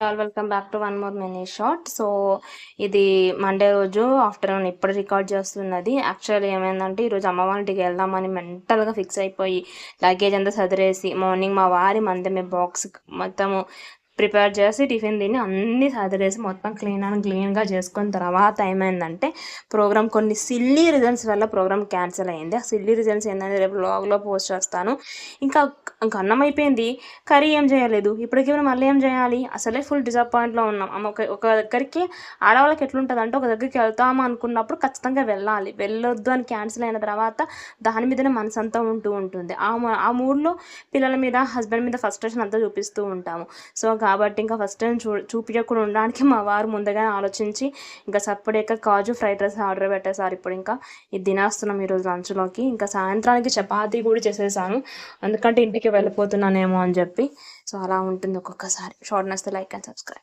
All welcome back to one more mini short. So ఇది Monday రోజు afternoon ఇప్పుడు record చేస్తున్నది. యాక్చువల్లీ ఏమైందంటే ఈరోజు అమ్మ వాళ్ళ ఇంటికి వెళ్దామని మెంటల్గా ఫిక్స్ అయిపోయి లగేజ్ అంతా సదిరేసి మార్నింగ్ మా వారి మందమే బాక్స్ మొత్తము ప్రిపేర్ చేసి టిఫిన్ తిని అన్నీ సదిరేసి మొత్తం క్లీన్గా చేసుకున్న తర్వాత ఏమైందంటే ప్రోగ్రామ్ కొన్ని సిల్లీ రీజన్స్ వల్ల ప్రోగ్రామ్ క్యాన్సిల్ అయ్యింది. ఆ సిల్లీ రీజన్స్ ఏంటంటే రేపు బ్లాగ్లో పోస్ట్ చేస్తాను. ఇంకా అన్నం అయిపోయింది, కర్రీ ఏం చేయలేదు, ఇప్పటికీ మళ్ళీ ఏం చేయాలి, అసలే ఫుల్ డిసప్పాయింట్లో ఉన్నాం. ఒక దగ్గరికి ఆడవాళ్ళకి ఎట్లుంటుంది అంటే ఒక దగ్గరికి వెళ్తాము అనుకున్నప్పుడు ఖచ్చితంగా వెళ్ళొద్దు అని క్యాన్సిల్ అయిన తర్వాత దాని మీదనే మనసంతా ఉంటుంది. ఆ మూడ్లో పిల్లల మీద హస్బెండ్ మీద ఫ్రస్ట్రేషన్ అంతా చూపిస్తూ ఉంటాము. సో కాబట్టి ఇంకా ఫస్ట్ టైం చూపించకుండా ఉండడానికి మా వారు ముందుగానే ఆలోచించి ఇంకా సప్పడేక కాజు ఫ్రైడ్ రైస్ ఆర్డర్ పెట్టేసారు. ఇప్పుడు ఇంకా ఇది తినేస్తున్నాం ఈరోజు లంచ్లోకి. ఇంకా సాయంత్రానికి చపాతీ కూడా చేసేసాను, ఎందుకంటే ఇంటికి వెళ్ళిపోతున్నానేమో అని చెప్పి. సో అలా ఉంటుంది ఒక్కొక్కసారి. షార్ట్ నచ్చితే లైక్ అండ్ సబ్స్క్రైబ్.